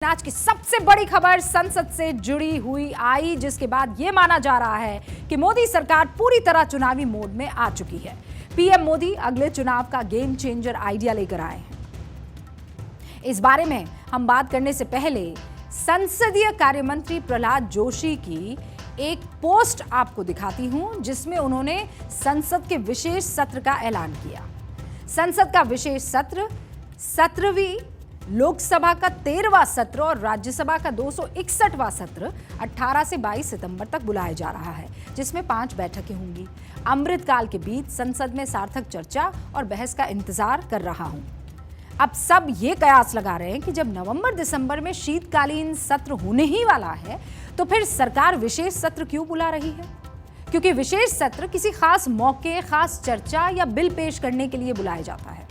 आज की सबसे बड़ी खबर संसद से जुड़ी हुई आई, जिसके बाद यह माना जा रहा है कि मोदी सरकार पूरी तरह चुनावी मोड में आ चुकी है। पीएम मोदी अगले चुनाव का गेम चेंजर आइडिया लेकर आए हैं। इस बारे में हम बात करने से पहले संसदीय कार्य मंत्री प्रहलाद जोशी की एक पोस्ट आपको दिखाती हूं, जिसमें उन्होंने संसद के विशेष सत्र का ऐलान किया। संसद का विशेष सत्र 17वीं लोकसभा का 13वां सत्र और राज्यसभा का 261वां सत्र 18 से 22 सितंबर तक बुलाया जा रहा है, जिसमें 5 बैठकें होंगी। अमृतकाल के बीच संसद में सार्थक चर्चा और बहस का इंतजार कर रहा हूं। अब सब ये कयास लगा रहे हैं कि जब नवंबर दिसंबर में शीतकालीन सत्र होने ही वाला है, तो फिर सरकार विशेष सत्र क्यों बुला रही है? क्योंकि विशेष सत्र किसी खास मौके, खास चर्चा या बिल पेश करने के लिए बुलाया जाता है।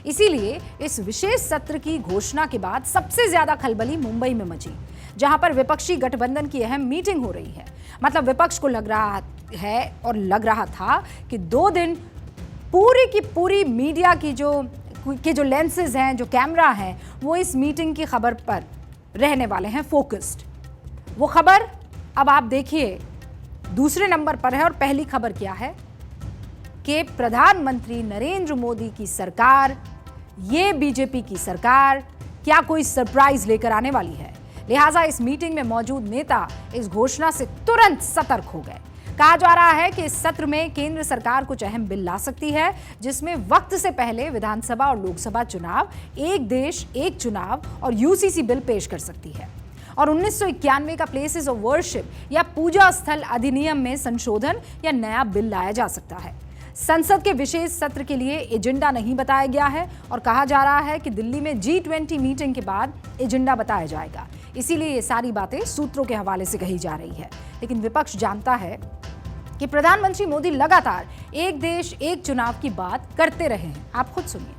इसीलिए इस विशेष सत्र की घोषणा के बाद सबसे ज्यादा खलबली मुंबई में मची, जहां पर विपक्षी गठबंधन की अहम मीटिंग हो रही है। मतलब विपक्ष को लग रहा था कि 2 दिन पूरी की पूरी मीडिया की जो लेंसेज हैं, जो कैमरा हैं, वो इस मीटिंग की खबर पर रहने वाले हैं फोकस्ड। वो खबर अब आप देखिए दूसरे नंबर पर है। और पहली खबर क्या है कि प्रधानमंत्री नरेंद्र मोदी की सरकार, ये बीजेपी की सरकार, क्या कोई सरप्राइज लेकर आने वाली है। लिहाजा इस मीटिंग में मौजूद नेता इस घोषणा से तुरंत सतर्क हो गए। कहा जा रहा है कि इस सत्र में केंद्र सरकार कुछ अहम बिल ला सकती है, जिसमें वक्त से पहले विधानसभा और लोकसभा चुनाव, एक देश एक चुनाव और यूसीसी बिल पेश कर सकती है। और 1991 का प्लेसेस ऑफ वर्शिप या पूजा स्थल अधिनियम में संशोधन या नया बिल लाया जा सकता है। संसद के विशेष सत्र के लिए एजेंडा नहीं बताया गया है और कहा जा रहा है कि दिल्ली में G20 मीटिंग के बाद एजेंडा बताया जाएगा। इसीलिए ये सारी बातें सूत्रों के हवाले से कही जा रही है। लेकिन विपक्ष जानता है कि प्रधानमंत्री मोदी लगातार एक देश एक चुनाव की बात करते रहे हैं। आप खुद सुनिए।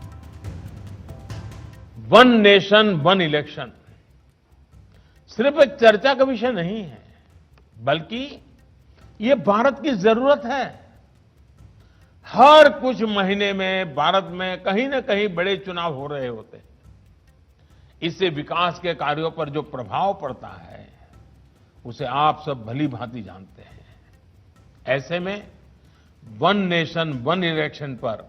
वन नेशन वन इलेक्शन सिर्फ एक चर्चा का विषय नहीं है, बल्कि ये भारत की जरूरत है। हर कुछ महीने में भारत में कहीं न कहीं बड़े चुनाव हो रहे होते हैं। इससे विकास के कार्यों पर जो प्रभाव पड़ता है, उसे आप सब भली भांति जानते हैं। ऐसे में वन नेशन वन इलेक्शन पर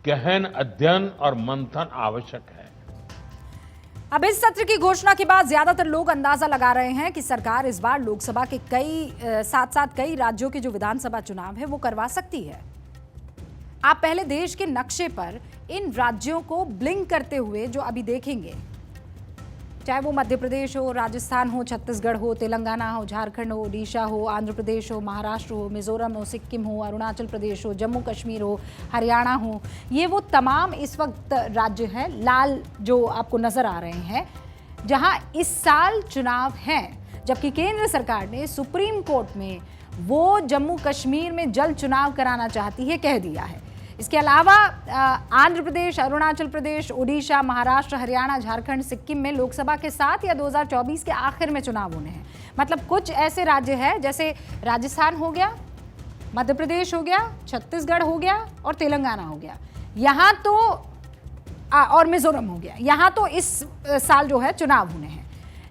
गहन अध्ययन और मंथन आवश्यक है। अब इस सत्र की घोषणा के बाद ज्यादातर लोग अंदाजा लगा रहे हैं कि सरकार इस बार लोकसभा के साथ कई राज्यों के जो विधानसभा चुनाव है वो करवा सकती है। आप पहले देश के नक्शे पर इन राज्यों को ब्लिंक करते हुए जो अभी देखेंगे, चाहे वो मध्य प्रदेश हो, राजस्थान हो, छत्तीसगढ़ हो, तेलंगाना हो, झारखंड हो, ओडिशा हो, आंध्र प्रदेश हो, महाराष्ट्र हो, मिजोरम हो, सिक्किम हो, अरुणाचल प्रदेश हो, जम्मू कश्मीर हो, हरियाणा हो, ये वो तमाम इस वक्त राज्य हैं, लाल जो आपको नजर आ रहे हैं, जहां इस साल चुनाव हैं। जबकि केंद्र सरकार ने सुप्रीम कोर्ट में वो जम्मू कश्मीर में जल्द चुनाव कराना चाहती है, कह दिया है। इसके अलावा आंध्र प्रदेश, अरुणाचल प्रदेश, ओडिशा, महाराष्ट्र, हरियाणा, झारखंड, सिक्किम में लोकसभा के साथ या 2024 के आखिर में चुनाव होने हैं। मतलब कुछ ऐसे राज्य हैं जैसे राजस्थान हो गया, मध्य प्रदेश हो गया, छत्तीसगढ़ हो गया और तेलंगाना हो गया, यहाँ तो और मिजोरम हो गया। यहाँ तो इस साल जो है चुनाव होने हैं,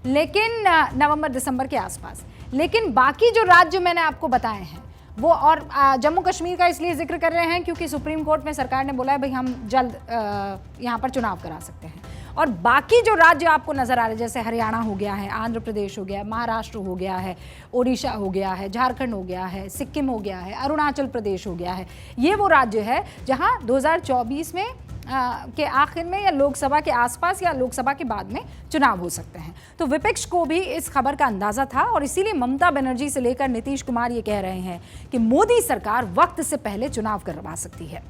लेकिन नवंबर दिसंबर के आसपास। लेकिन बाकी जो राज्य मैंने आपको बताए हैं वो, और जम्मू कश्मीर का इसलिए जिक्र कर रहे हैं क्योंकि सुप्रीम कोर्ट में सरकार ने बोला है भाई हम जल्द यहाँ पर चुनाव करा सकते हैं। और बाकी जो राज्य आपको नजर आ रहे हैं, जैसे हरियाणा हो गया है, आंध्र प्रदेश हो गया, महाराष्ट्र हो गया है, ओडिशा हो गया है, झारखंड हो गया है, सिक्किम हो गया है, अरुणाचल प्रदेश हो गया है, ये वो राज्य है जहाँ 2024 में के आखिर में या लोकसभा के आसपास या लोकसभा के बाद में चुनाव हो सकते हैं। तो विपक्ष को भी इस खबर का अंदाजा था और इसीलिए ममता बनर्जी से लेकर नीतीश कुमार ये कह रहे हैं कि मोदी सरकार वक्त से पहले चुनाव करवा सकती है।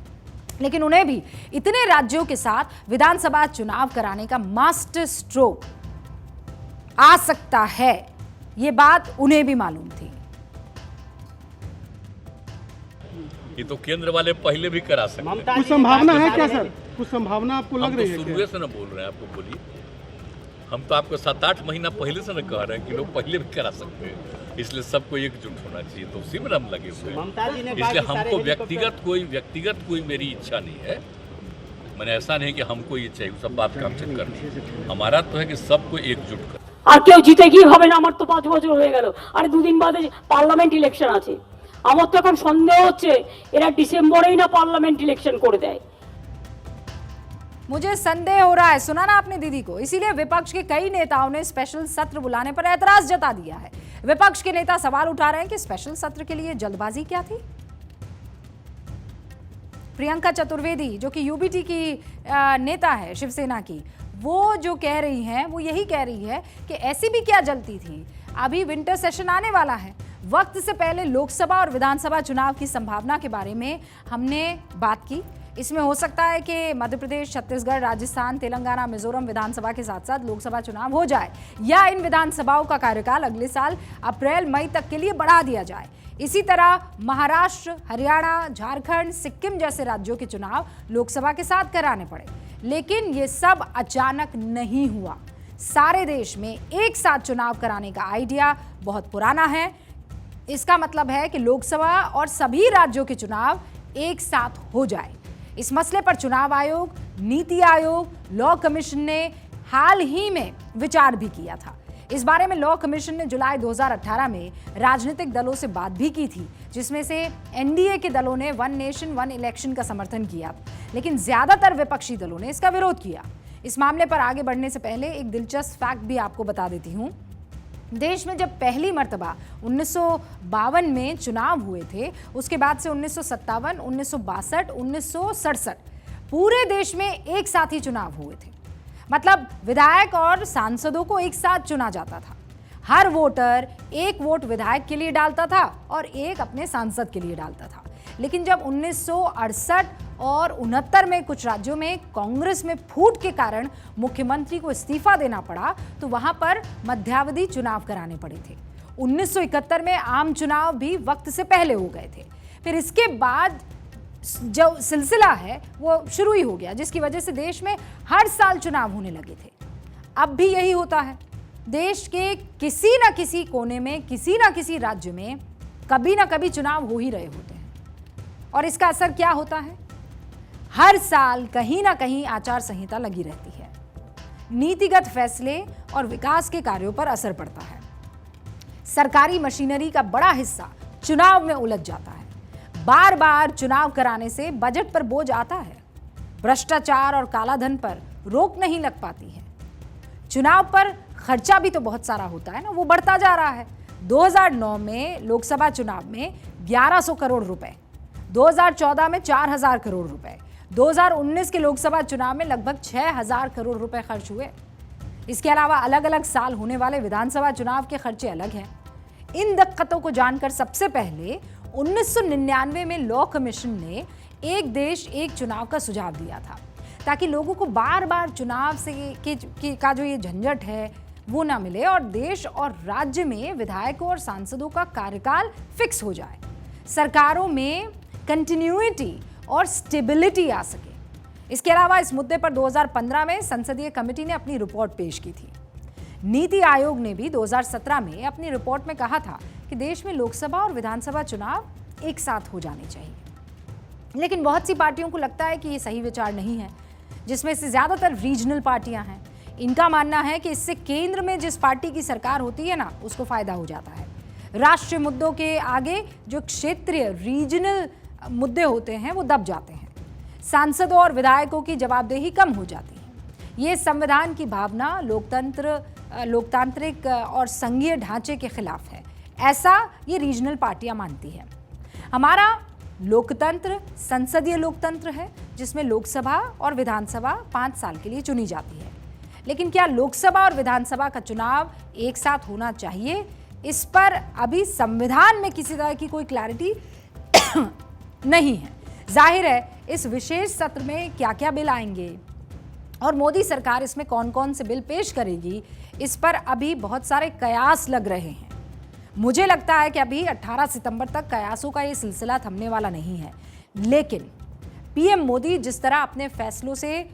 लेकिन उन्हें भी इतने राज्यों के साथ विधानसभा चुनाव कराने का मास्टर स्ट्रोक आ सकता है, ये बात उन्हें भी मालूम थी। ये तो केंद्र वाले पहले भी करा सकते हैं। कुछ संभावना है क्या सर? कुछ संभावना आपको लग रही है? हम तो शुरू से न बोल रहे हैं, आपको बोलिए। हम तो आपको 7-8 महीना पहले से न कह रहे हैं कि लोग पहले भी करा सकते हैं। इसलिए सबको एकजुट होना चाहिए, तो उसी में हम लगे हुए हैं। इसलिए हमको व्यक्तिगत कोई मेरी इच्छा नहीं है। मैंने ऐसा नहीं कि हमको ये चाहिए सब बात काम चेक करना, हमारा तो है कि सबको एकजुट कर। আর কেউ জিতে কি হবে না, আমার তো 5 বছর হয়ে গেল, আর দুদিন বাদে পার্লামেন্ট ইলেকশন আছে। আমার তো এখন সন্দেহ হচ্ছে এরা ডিসেম্বরেই না পার্লামেন্ট ইলেকশন করে দেয়। मुझे संदेह हो रहा है, सुना ना आपने दीदी को, इसीलिए विपक्ष के कई नेताओं ने स्पेशल सत्र बुलाने पर ऐतराज जता दिया है। विपक्ष के नेता सवाल उठा रहे हैं कि स्पेशल सत्र के लिए जल्दबाजी क्या थी। प्रियंका चतुर्वेदी जो कि यूबीटी की नेता है शिवसेना की, वो जो कह रही हैं वो यही कह रही है कि ऐसी भी क्या जल्दी थी, अभी विंटर सेशन आने वाला है, वक्त से पहले लोकसभा और विधानसभा चुनाव की संभावना के बारे में हमने बात की। इसमें हो सकता है कि मध्य प्रदेश, छत्तीसगढ़, राजस्थान, तेलंगाना, मिजोरम विधानसभा के साथ साथ लोकसभा चुनाव हो जाए, या इन विधानसभाओं का कार्यकाल अगले साल अप्रैल मई तक के लिए बढ़ा दिया जाए। इसी तरह महाराष्ट्र, हरियाणा, झारखंड, सिक्किम जैसे राज्यों के चुनाव लोकसभा के साथ कराने पड़े। लेकिन ये सब अचानक नहीं हुआ। सारे देश में एक साथ चुनाव कराने का आइडिया बहुत पुराना है। इसका मतलब है कि लोकसभा और सभी राज्यों के चुनाव एक साथ हो जाए। इस मसले पर चुनाव आयोग, नीति आयोग, लॉ कमीशन ने हाल ही में विचार भी किया था। इस बारे में लॉ कमीशन ने जुलाई 2018 में राजनीतिक दलों से बात भी की थी, जिसमें से एनडीए के दलों ने वन नेशन वन इलेक्शन का समर्थन किया, लेकिन ज्यादातर विपक्षी दलों ने इसका विरोध किया। इस मामले पर आगे बढ़ने से पहले एक दिलचस्प फैक्ट भी आपको बता देती हूं। देश में जब पहली मर्तबा 1952 में चुनाव हुए थे, उसके बाद से 1957, 1962, 1967 पूरे देश में एक साथ ही चुनाव हुए थे। मतलब विधायक और सांसदों को एक साथ चुना जाता था। हर वोटर एक वोट विधायक के लिए डालता था और एक अपने सांसद के लिए डालता था। लेकिन जब 1968 और 69 में कुछ राज्यों में कांग्रेस में फूट के कारण मुख्यमंत्री को इस्तीफा देना पड़ा, तो वहां पर मध्यावधि चुनाव कराने पड़े थे। 1971 में आम चुनाव भी वक्त से पहले हो गए थे। फिर इसके बाद जो सिलसिला है वो शुरू ही हो गया, जिसकी वजह से देश में हर साल चुनाव होने लगे थे। अब भी यही होता है। देश के किसी न किसी कोने में, किसी न किसी राज्य में कभी ना कभी चुनाव हो ही रहे होते हैं। और इसका असर क्या होता है? हर साल कहीं ना कहीं आचार संहिता लगी रहती है। नीतिगत फैसले और विकास के कार्यों पर असर पड़ता है। सरकारी मशीनरी का बड़ा हिस्सा चुनाव में उलझ जाता है। बार बार चुनाव कराने से बजट पर बोझ आता है। भ्रष्टाचार और कालाधन पर रोक नहीं लग पाती है। चुनाव पर खर्चा भी तो बहुत सारा होता है ना, वो बढ़ता जा रहा है। 2009 में लोकसभा चुनाव में 1100 करोड़ रुपए, 2014 में 4000 करोड़ रुपए, 2019 के लोकसभा चुनाव में लगभग 6000 करोड़ रुपए खर्च हुए। इसके अलावा अलग अलग साल होने वाले विधानसभा चुनाव के खर्चे अलग हैं। इन दिक्कतों को जानकर सबसे पहले 1999 में लॉ कमीशन ने एक देश एक चुनाव का सुझाव दिया था, ताकि लोगों को बार बार चुनाव से का जो ये झंझट है वो ना मिले और देश और राज्य में विधायकों और सांसदों का कार्यकाल फिक्स हो जाए, सरकारों में कंटिन्यूटी और स्टेबिलिटी आ सके। इसके अलावा इस मुद्दे पर 2015 में संसदीय कमेटी ने अपनी रिपोर्ट पेश की थी। नीति आयोग ने भी 2017 में अपनी रिपोर्ट में कहा था कि देश में लोकसभा और विधानसभा चुनाव एक साथ हो जाने चाहिए। लेकिन बहुत सी पार्टियों को लगता है कि ये सही विचार नहीं है, जिसमें से ज्यादातर रीजनल पार्टियां हैं। इनका मानना है कि इससे केंद्र में जिस पार्टी की सरकार होती है ना, उसको फायदा हो जाता है। राष्ट्रीय मुद्दों के आगे जो क्षेत्रीय रीजनल मुद्दे होते हैं वो दब जाते हैं। सांसदों और विधायकों की जवाबदेही कम हो जाती है। ये संविधान की भावना, लोकतांत्रिक और संघीय ढांचे के खिलाफ है, ऐसा ये रीजनल पार्टियां मानती है। हमारा लोकतंत्र संसदीय लोकतंत्र है, जिसमें लोकसभा और विधानसभा 5 साल के लिए चुनी जाती है। लेकिन क्या लोकसभा और विधानसभा का चुनाव एक साथ होना चाहिए? इस पर अभी संविधान में किसी तरह की कोई क्लैरिटी नहीं है। जाहिर है इस विशेष सत्र में क्या क्या बिल आएंगे और मोदी सरकार इसमें कौन कौन से बिल पेश करेगी, इस पर अभी बहुत सारे कयास लग रहे हैं। मुझे लगता है कि अभी 18 सितंबर तक कयासों का ये सिलसिला थमने वाला नहीं है। लेकिन पीएम मोदी जिस तरह अपने फैसलों से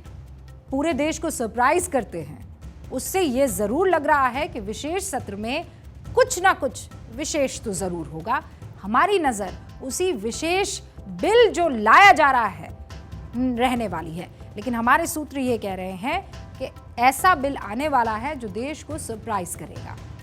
पूरे देश को सरप्राइज करते हैं, उससे ये जरूर लग रहा है कि विशेष सत्र में कुछ ना कुछ विशेष तो जरूर होगा। हमारी नजर उसी विशेष बिल जो लाया जा रहा है रहने वाली है। लेकिन हमारे सूत्र ये कह रहे हैं कि ऐसा बिल आने वाला है जो देश को सरप्राइज करेगा।